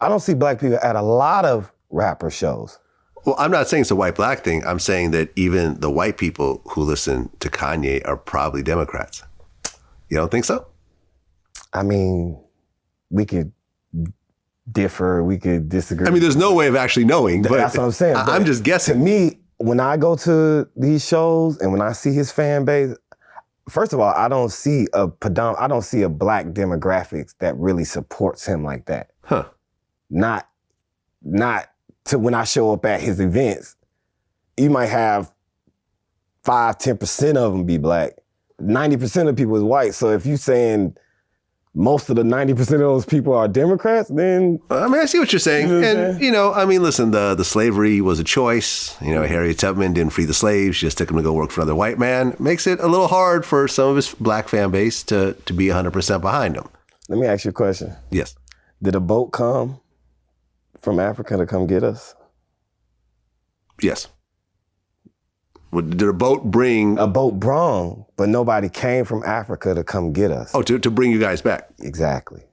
I don't see black people at a lot of rapper shows. Well, I'm not saying it's a white-black thing. I'm saying that even the white people who listen to Kanye are probably Democrats. You don't think so? I mean, we could differ, we could disagree. I mean, there's no way of actually knowing, but that's what I'm saying. I'm just guessing. To me, when I go to these shows and when I see his fan base, first of all, I don't see a black demographics that really supports him like that. Huh. Not to when I show up at his events, you might have 5-10% of them be black. 90% of people is white. So if you saying most of the 90% of those people are Democrats, then... I mean, I see what you're saying. You know what I'm and, saying? you know, I mean, listen, the slavery was a choice. You know, Harriet Tubman didn't free the slaves. She just took them to go work for another white man. Makes it a little hard for some of his black fan base to be 100% behind him. Let me ask you a question. Yes. Did a boat come from Africa to come get us? Yes. Did a boat bring... A boat brung, but nobody came from Africa to come get us. Oh, to bring you guys back. Exactly.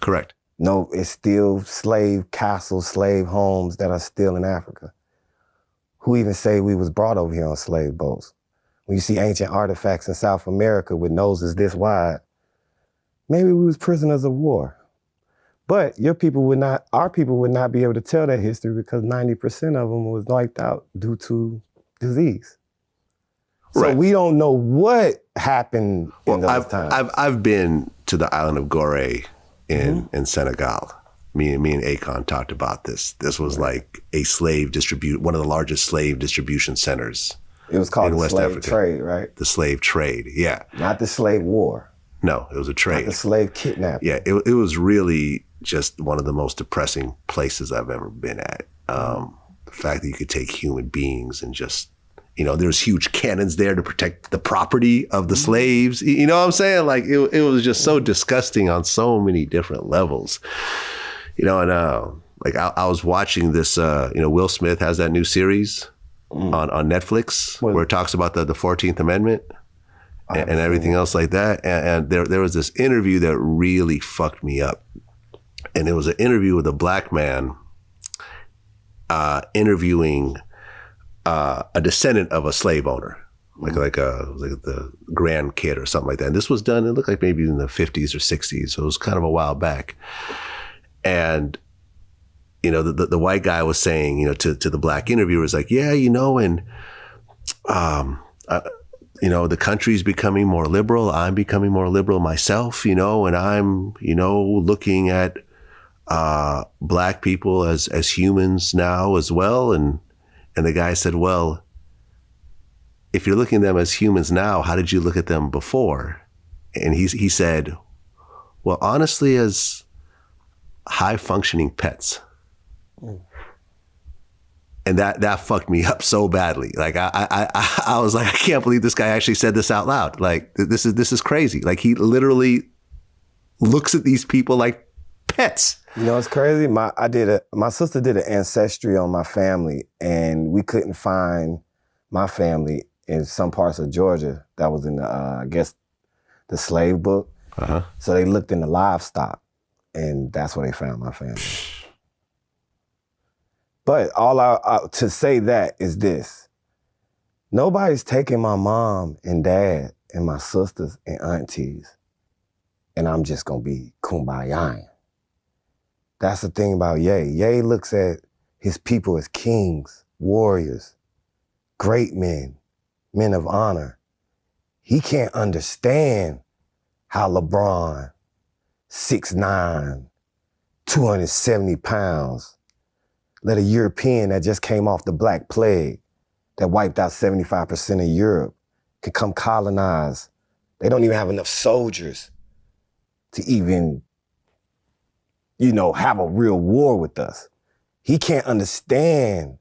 Correct. No, it's still slave castles, slave homes that are still in Africa. Who even say we was brought over here on slave boats? When you see ancient artifacts in South America with noses this wide, maybe we was prisoners of war. But our people would not be able to tell that history because 90% of them was wiped out due to disease. So right. We don't know what happened in those times. I've been to the island of Gorée in Senegal. Me and Akon talked about this. This was like a one of the largest slave distribution centers. It was called in the West slave Africa. trade, right? The slave trade, yeah. Not the slave war. No, it was a trade. Not the slave kidnapping. Yeah, it was really just one of the most depressing places I've ever been at. The fact that you could take human beings and just, you know, there's huge cannons there to protect the property of the slaves. You know what I'm saying? Like it was just so disgusting on so many different levels. You know, and like I was watching this, you know, Will Smith has that new series on Netflix where it talks about the 14th Amendment and everything else like that. And there was this interview that really fucked me up. And it was an interview with a black man interviewing a descendant of a slave owner, like the grandkid or something like that. And this was done, it looked like maybe in the 50s or 60s. So it was kind of a while back. And, you know, the white guy was saying, you know, to the black interviewers, like, yeah, you know, and, you know, the country's becoming more liberal. I'm becoming more liberal myself, you know, and I'm, you know, looking at black people as humans now as well. And the guy said, well, if you're looking at them as humans now, how did you look at them before? And he said, well, honestly, as high functioning pets. And that fucked me up so badly. Like I was like, I can't believe this guy actually said this out loud. Like this is crazy. Like he literally looks at these people like pets. You know, it's crazy. My sister did an ancestry on my family, and we couldn't find my family in some parts of Georgia that was in the, I guess, the slave book. Uh-huh. So they looked in the livestock, and that's where they found my family. But all to say that is this: nobody's taking my mom and dad and my sisters and aunties, and I'm just gonna be kumbaya. That's the thing about Ye. Ye looks at his people as kings, warriors, great men, men of honor. He can't understand how LeBron, 6'9", 270 pounds, let a European that just came off the Black Plague, that wiped out 75% of Europe, can come colonize. They don't even have enough soldiers to even, you know, have a real war with us. He can't understand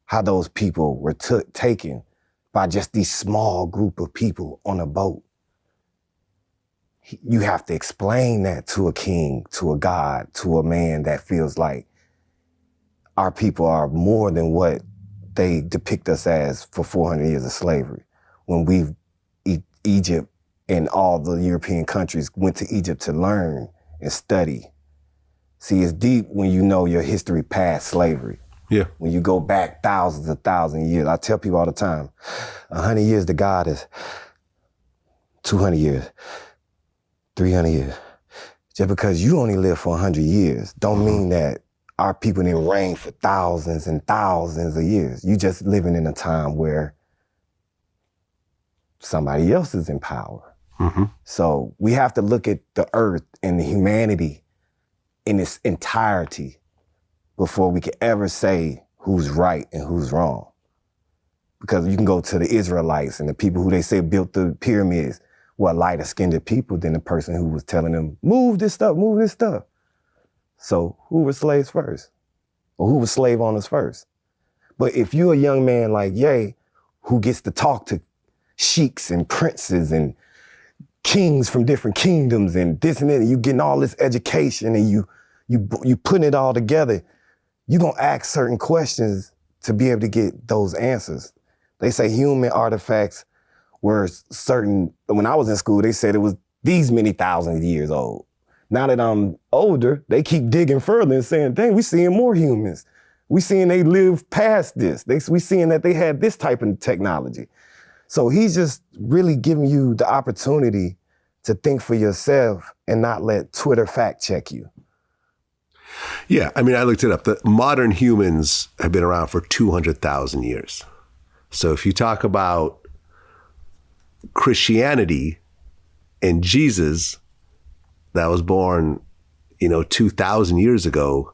how those people were taken by just these small group of people on a boat. You have to explain that to a king, to a god, to a man that feels like our people are more than what they depict us as for 400 years of slavery. When Egypt and all the European countries went to Egypt to learn and study. See, it's deep when you know your history past slavery. Yeah. When you go back thousands of years. I tell people all the time, 100 years to God is 200 years, 300 years, just because you only live for 100 years, don't mean that our people didn't reign for thousands and thousands of years. You just living in a time where somebody else is in power. Mm-hmm. So we have to look at the earth and the humanity in its entirety before we can ever say who's right and who's wrong. Because you can go to the Israelites and the people who they say built the pyramids were lighter skinned people than the person who was telling them, move this stuff, move this stuff. So who were slaves first? Or who was slave owners first? But if you're a young man like Ye, who gets to talk to sheiks and princes and kings from different kingdoms and this and that, and you getting all this education and you putting it all together, you're gonna ask certain questions to be able to get those answers. They say human artifacts were certain, when I was in school, they said it was these many thousands of years old. Now that I'm older, they keep digging further and saying, dang, we seeing more humans. We seeing they live past this. We seeing that they had this type of technology. So he's just really giving you the opportunity to think for yourself and not let Twitter fact check you. Yeah, I mean, I looked it up. The modern humans have been around for 200,000 years. So if you talk about Christianity and Jesus that was born, 2,000 years ago,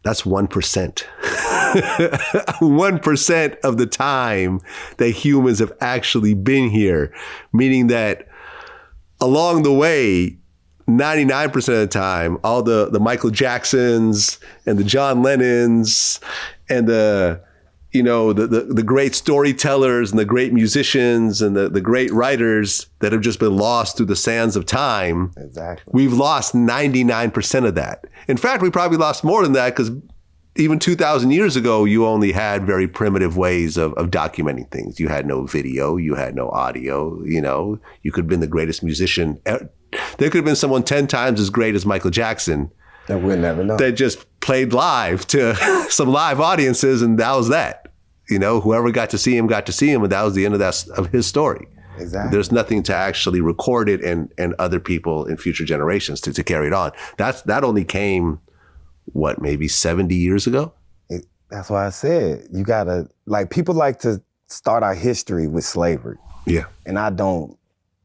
that's 1%. 1% of the time that humans have actually been here, meaning that along the way, 99% of the time, all the Michael Jacksons and the John Lennons and the great storytellers and the great musicians and the great writers that have just been lost through the sands of time. Exactly. We've lost 99% of that. In fact, we probably lost more than that because even 2,000 years ago, you only had very primitive ways of documenting things. You had no video, you had no audio, you could have been the greatest musician. There could have been someone 10 times as great as Michael Jackson. That we'll never know. That just played live to some live audiences, and that was that. Whoever got to see him, and that was the end of his story. Exactly. There's nothing to actually record it and other people in future generations to carry it on. That only came, maybe 70 years ago? That's why I said, you gotta, people like to start our history with slavery. Yeah. And I don't.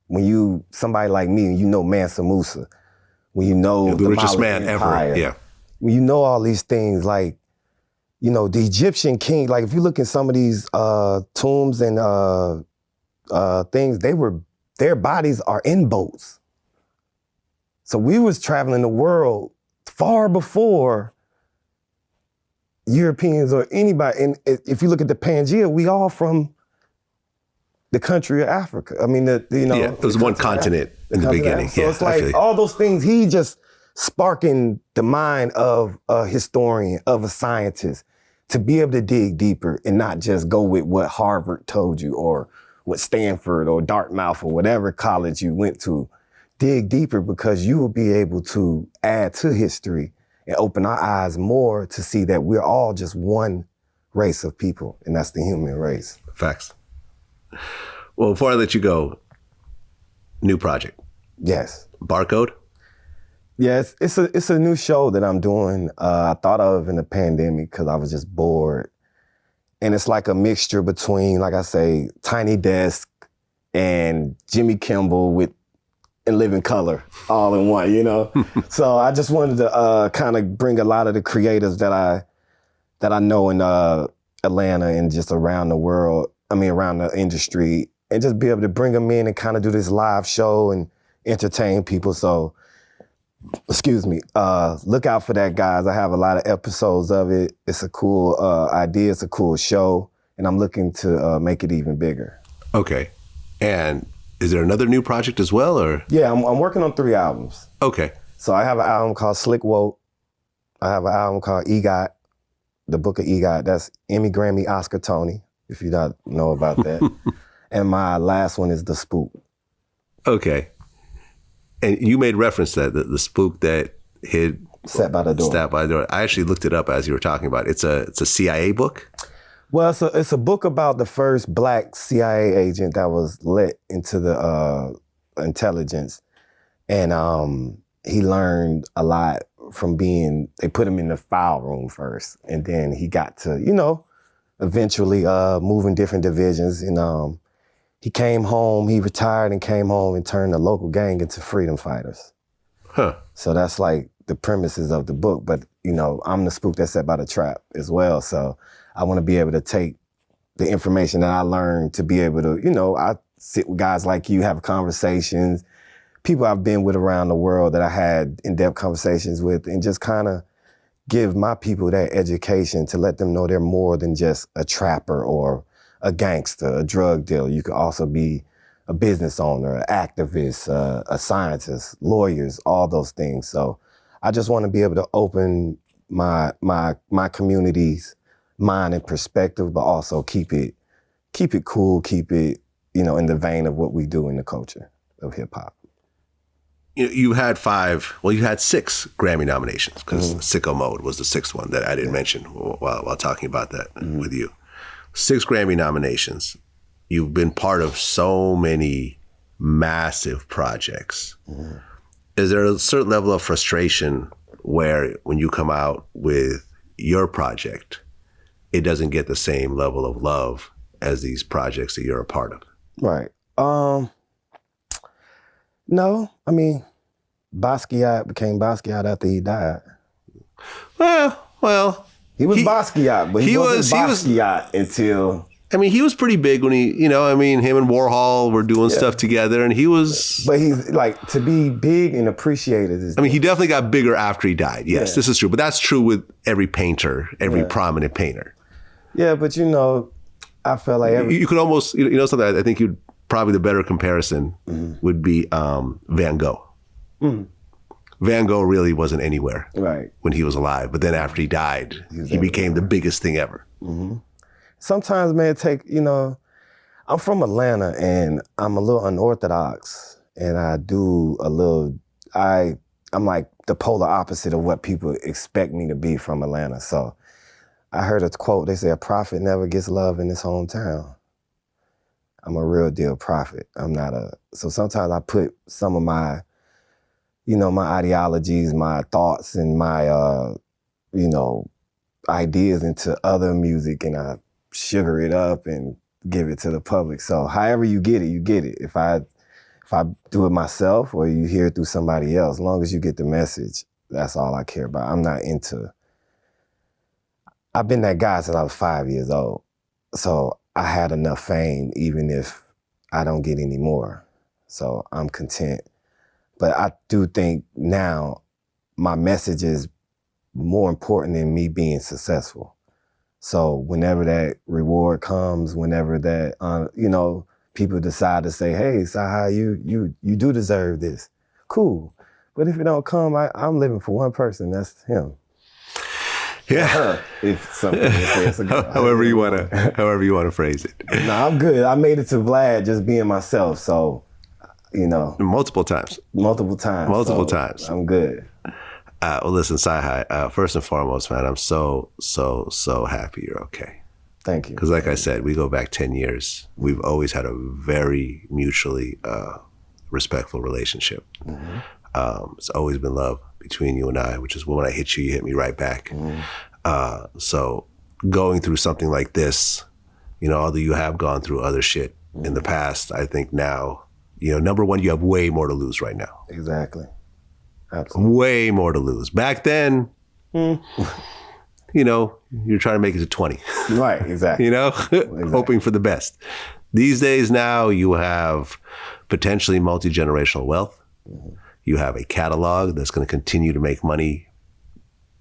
When somebody like me, Mansa Musa, when the richest man Empire, ever, yeah. When you know all these things, the Egyptian king, if you look at some of these tombs and things, their bodies are in boats. So we was traveling the world far before Europeans or anybody. And if you look at the Pangea, we all from the country of Africa. I mean, it was one continent in the beginning. So it's all those things, he just sparking the mind of a historian, of a scientist, to be able to dig deeper and not just go with what Harvard told you or what Stanford or Dartmouth or whatever college you went to. Dig deeper because you will be able to add to history and open our eyes more to see that we're all just one race of people, and that's the human race. Facts. Well, before I let you go, new project. Yes. Barcode? Yes, it's a new show that I'm doing. I thought of in the pandemic because I was just bored. And it's like a mixture between, like I say, Tiny Desk and Jimmy Kimmel in living color all in one, So I just wanted to kind of bring a lot of the creators that I know in Atlanta and just around the world, around the industry, and just be able to bring them in and kind of do this live show and entertain people. So, look out for that, guys. I have a lot of episodes of it. It's a cool idea. It's a cool show. And I'm looking to make it even bigger. Okay. And is there another new project as well, or? Yeah, I'm working on 3 albums. Okay. So I have an album called Slick Woke. I have an album called EGOT, the Book of EGOT. That's Emmy, Grammy, Oscar, Tony, if you don't know about that. And my last one is The Spook. Okay. And you made reference to that, the spook that hid Sat by the Door. I actually looked it up as you were talking about it. It's a CIA book? Well, it's a book about the first Black CIA agent that was let into the intelligence. And he learned a lot from they put him in the file room first, and then he got to, eventually move in different divisions. And he came home, he retired and came home and turned the local gang into freedom fighters. Huh. So that's like the premises of the book. But, I'm the spook that's set by the trap as well. So I want to be able to take the information that I learned to be able to, I sit with guys like you, have conversations, people I've been with around the world that I had in-depth conversations with, and just kind of give my people that education to let them know they're more than just a trapper or a gangster, a drug dealer. You could also be a business owner, an activist, a scientist, lawyers, all those things. So I just want to be able to open my community's mind and perspective, but also keep it cool, keep it, in the vein of what we do in the culture of hip hop. You had 6 Grammy nominations, because Sicko Mode was the 6th one that I didn't mention while talking about that with you. 6 Grammy nominations. You've been part of so many massive projects. Is there a certain level of frustration where when you come out with your project, it doesn't get the same level of love as these projects that you're a part of? Right. No, I mean, Basquiat became Basquiat after he died. Well, he was Basquiat, but he wasn't Basquiat until. I mean, he was pretty big when him and Warhol were doing stuff together, and he was. But he's like, to be big and appreciated is. I mean, he definitely got bigger after he died. Yes, this is true, but that's true with every painter, every prominent painter. Yeah, but I felt like you could almost, something. I think probably the better comparison would be Van Gogh. Van Gogh really wasn't anywhere when he was alive, but then after he died, he became the biggest thing ever. Sometimes, man, I'm from Atlanta and I'm a little unorthodox, and I do a little, I'm like the polar opposite of what people expect me to be from Atlanta. So I heard a quote, they say, a prophet never gets love in his hometown. I'm a real deal prophet. So sometimes I put some of my, my ideologies, my thoughts, and my, ideas into other music, and I sugar it up and give it to the public. So however you get it, you get it. If I do it myself or you hear it through somebody else, as long as you get the message, that's all I care about. I've been that guy since I was 5 years old. So I had enough fame even if I don't get any more. So I'm content. But I do think now my message is more important than me being successful. So whenever that reward comes, whenever that, people decide to say, hey, Cyhi, you do deserve this. Cool. But if it don't come, I'm living for one person, that's him. Yeah. If something says however you want to phrase it. No, I'm good. I made it to Vlad just being myself. So, multiple times. I'm good. Well, listen, Cyhi, first and foremost, man, I'm so happy you're okay. Thank you. Because like I said, we go back 10 years. We've always had a very mutually respectful relationship. It's always been love between you and I, which is when I hit you, you hit me right back. So going through something like this, although you have gone through other shit in the past, I think now, number one, you have way more to lose right now. Exactly. Absolutely. Way more to lose. Back then, you're trying to make it to 20. Right, exactly. Exactly. Hoping for the best. These days now, you have potentially multi-generational wealth. You have a catalog that's going to continue to make money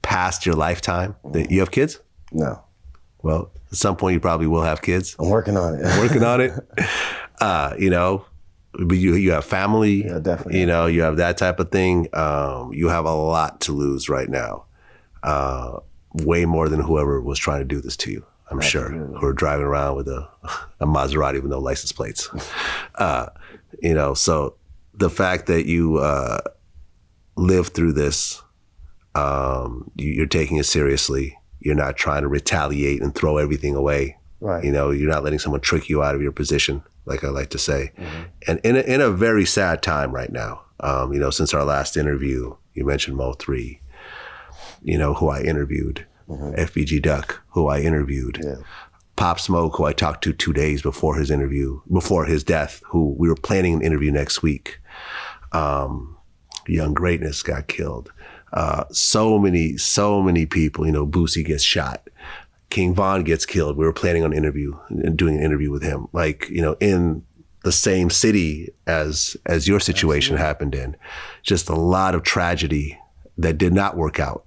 past your lifetime. You have kids? No. Well, at some point you probably will have kids. I'm working on it. But you have family. Yeah, definitely. You have that type of thing. You have a lot to lose right now. Way more than whoever was trying to do this to you, I'm sure, who are driving around with a Maserati with no license plates. So the fact that you lived through this, you're taking it seriously. You're not trying to retaliate and throw everything away. Right. You're not letting someone trick you out of your position, like I like to say. And in a very sad time right now, Since our last interview, you mentioned Mo3, who I interviewed, FBG Duck, who I interviewed, Pop Smoke, who I talked to 2 days before his death, who we were planning an interview next week. Young Greatness got killed. So many people, Boosie gets shot. King Von gets killed. We were planning on doing an interview with him, in the same city as your situation happened in. Just a lot of tragedy that did not work out.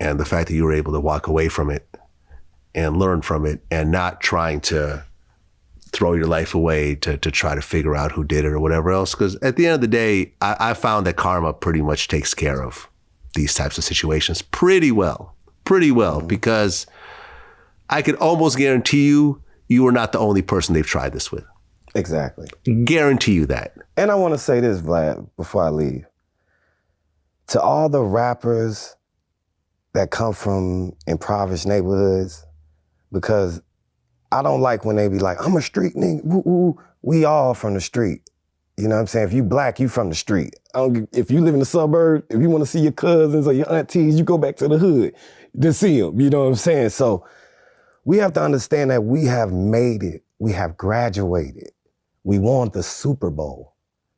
And the fact that you were able to walk away from it and learn from it and not trying to throw your life away to try to figure out who did it or whatever else. Because at the end of the day, I found that karma pretty much takes care of these types of situations pretty well, because I could almost guarantee you are not the only person they've tried this with. Exactly. Guarantee you that. And I want to say this, Vlad, before I leave. To all the rappers that come from impoverished neighborhoods, because I don't like when they be like, I'm a street nigga, woo, woo. We all from the street. You know what I'm saying? If you black, you from the street. If you live in the suburb, if you want to see your cousins or your aunties, you go back to the hood to see them. You know what I'm saying? So we have to understand that we have made it. We have graduated. We won the Super Bowl.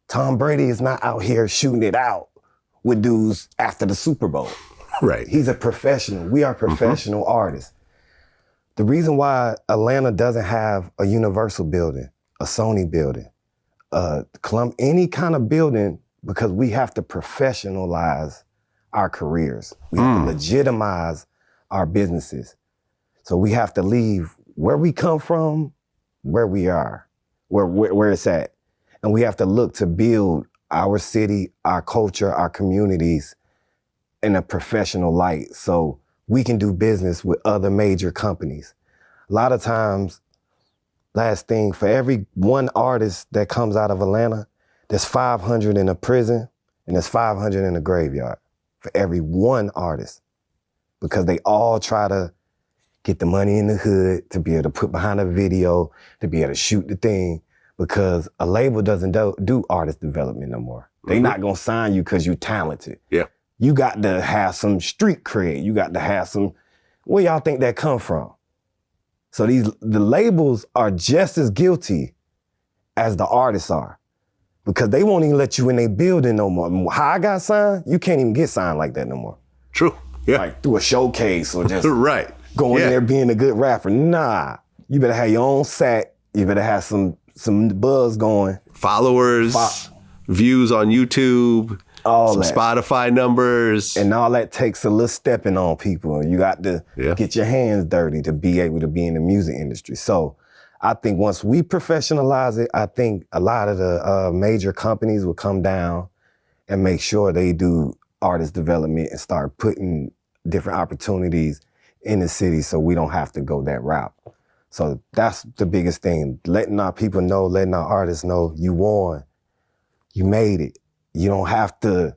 Tom Brady is not out here shooting it out with dudes after the Super Bowl. Right. He's a professional. We are professional artists. The reason why Atlanta doesn't have a Universal building, a Sony building, any kind of building, because we have to professionalize our careers. We have to legitimize our businesses. So we have to leave where we come from, where we are, where it's at. And we have to look to build our city, our culture, our communities in a professional light so we can do business with other major companies. A lot of times, last thing, for every one artist that comes out of Atlanta, there's 500 in a prison and there's 500 in a graveyard for every one artist, because they all try to get the money in the hood to be able to put behind a video, to be able to shoot the thing, because a label doesn't do artist development no more. They not gonna sign you because you're talented. Yeah. You got to have some street cred. You got to have some, where y'all think that come from? So the labels are just as guilty as the artists are, because they won't even let you in their building no more. How I got signed, you can't even get signed like that no more. True. Yeah. Like through a showcase or just right. going in there being a good rapper. Nah, you better have your own set. You better have some buzz going. Followers, views on YouTube. All some that. Spotify numbers. And all that takes a little stepping on people. You got to get your hands dirty to be able to be in the music industry. So I think once we professionalize it, I think a lot of the major companies will come down and make sure they do artist development and start putting different opportunities in the city so we don't have to go that route. So that's the biggest thing. Letting our people know, letting our artists know you won. You made it. You don't have to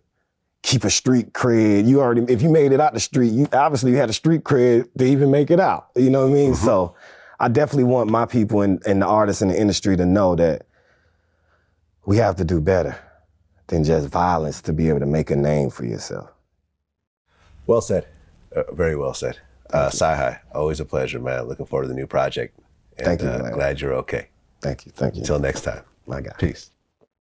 keep a street cred. If you made it out the street, you had a street cred to even make it out. You know what I mean? So I definitely want my people and the artists in the industry to know that we have to do better than just violence to be able to make a name for yourself. Well said. Very well said. Cyhi, always a pleasure, man. Looking forward to the new project. And, Thank you, man. Glad you're okay. Thank you. Until next time. My guy. Peace.